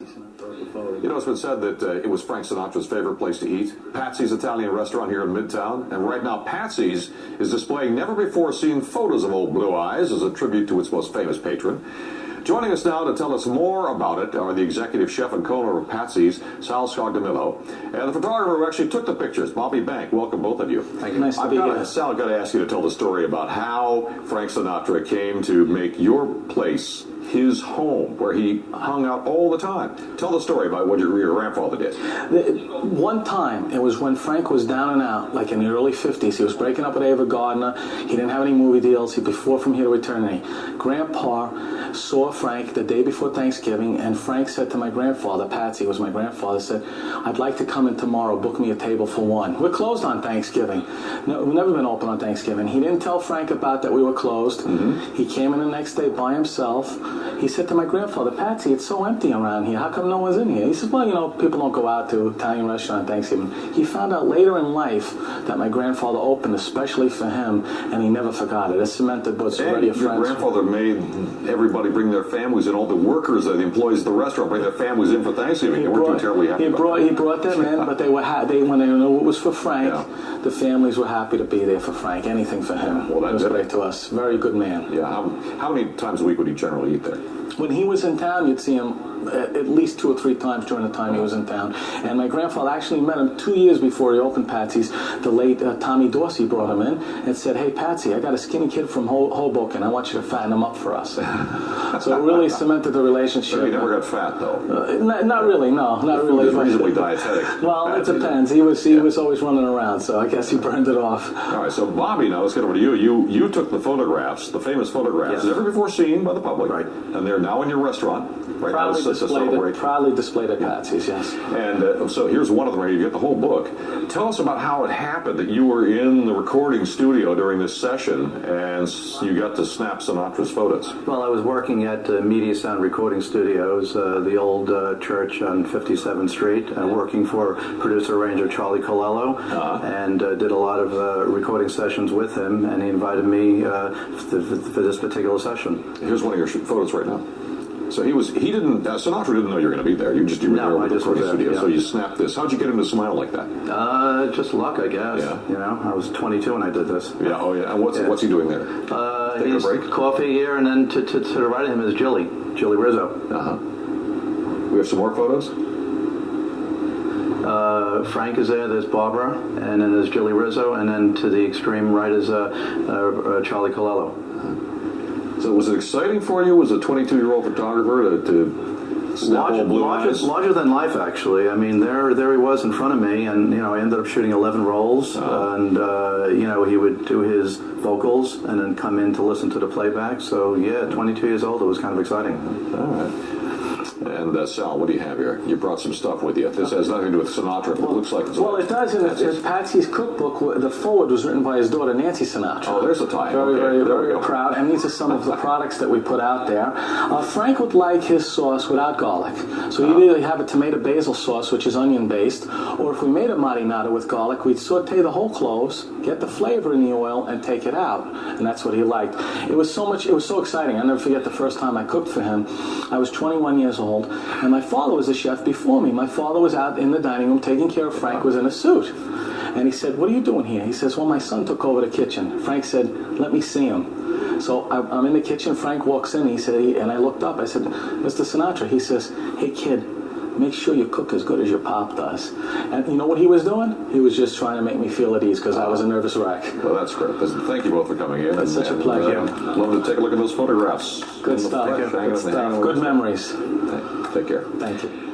You know, it's been said that it was Frank Sinatra's favorite place to eat. Patsy's Italian restaurant here in Midtown. And right now, Patsy's is displaying never-before-seen photos of Old Blue Eyes as a tribute to its most famous patron. Joining us now to tell us more about it are the executive chef and co-owner of Patsy's, Sal Scogdamillo, and the photographer who actually took the pictures, Bobby Bank. Welcome, both of you. Thank you. Nice to be here. Sal, I've got to ask you to tell the story about how Frank Sinatra came to make your place his home, where he hung out all the time. Tell the story about what your grandfather did. One time, it was when Frank was down and out, like in the early 50s. He was breaking up with Ava Gardner. He didn't have any movie deals. He before From Here to Eternity. Grandpa saw Frank the day before Thanksgiving, and Frank said to my grandfather, Patsy was my grandfather, said, I'd like to come in tomorrow, book me a table for one. We're closed on Thanksgiving. No, we've never been open on Thanksgiving. He didn't tell Frank about that we were closed. Mm-hmm. He came in the next day by himself. He said to my grandfather, Patsy, it's so empty around here. How come no one's in here? He said, well, you know, people don't go out to Italian restaurant on Thanksgiving. He found out later in life that my grandfather opened especially for him, and he never forgot it. It cemented what's already a friend. Your grandfather made everybody bring their families, and all the workers, the employees of the restaurant, bring their families in for Thanksgiving. They weren't too terribly happy. He brought them in, but they were when they knew it was for Frank, the families were happy to be there for Frank. Anything for him. Well, that was great to us. Very good man. Yeah. How many times a week would he generally eat there? When he was in town, you'd see him at least 2 or 3 times during the time he was in town. And my grandfather actually met him 2 years before he opened Patsy's. The late Tommy Dorsey brought him in and said, hey, Patsy, I got a skinny kid from Hoboken. I want you to fatten him up for us. So it really cemented the relationship. He never got fat, though. Not really, no. Not really. He was reasonably dietetic. Well, Patsy, it depends. He was always running around, so I guess he burned it off. All right, so Bobby, now let's get over to you. You took the photographs, the famous photographs, never before seen by the public. Right. And they're now in your restaurant. Right proudly displayed at Patsy's, yes. And so here's one of them where you get the whole book. Tell us about how it happened that you were in the recording studio during this session and you got to snap Sinatra's photos. Well, I was working at Media Sound Recording Studios, the old church on 57th Street, working for producer-arranger Charlie Colello, and did a lot of recording sessions with him, and he invited me for this particular session. Here's one of your photos right now. So Sinatra didn't know you were going to be there. You were there with the recording studio. Yeah. So you snapped this. How'd you get him to smile like that? Just luck, I guess. Yeah. You know, I was 22 when I did this. Yeah. Oh, yeah. And what's he doing there? Taking a break? Coffee here, and then to the right of him is Jilly Rizzo. We have some more photos. Frank is there. There's Barbara, and then there's Jilly Rizzo, and then to the extreme right is Charlie Colello. So was it exciting for you as a 22-year-old photographer to snap Old Blue Eyes? Larger than life, actually. I mean, there he was in front of me, and I ended up shooting 11 rolls, and he would do his vocals and then come in to listen to the playback. So yeah, 22 years old, it was kind of exciting. All right. And Sal, what do you have here? You brought some stuff with you. This has nothing to do with Sinatra, but it looks like it's... Well, it does. In Patsy's cookbook, the foreword was written by his daughter, Nancy Sinatra. Oh, there's a tie. Very proud. And these are some of the products that we put out there. Frank would like his sauce without garlic. So you'd either have a tomato basil sauce, which is onion-based, or if we made a marinara with garlic, we'd saute the whole cloves, get the flavor in the oil, and take it out. And that's what he liked. It was so exciting. I'll never forget the first time I cooked for him. I was 21 years old. And my father was a chef before me. My father was out in the dining room taking care of Frank, was in a suit. And he said, what are you doing here? He says, well, my son took over the kitchen. Frank said, let me see him. So I'm in the kitchen. Frank walks in. He said, and I looked up. I said, Mr. Sinatra. He says, hey, kid, make sure you cook as good as your pop does. And you know what he was doing? He was just trying to make me feel at ease because I was a nervous wreck. Well, that's great. Thank you both for coming in. It's such a pleasure. Love to take a look at those photographs. Good stuff. Good memories. Take care. Thank you.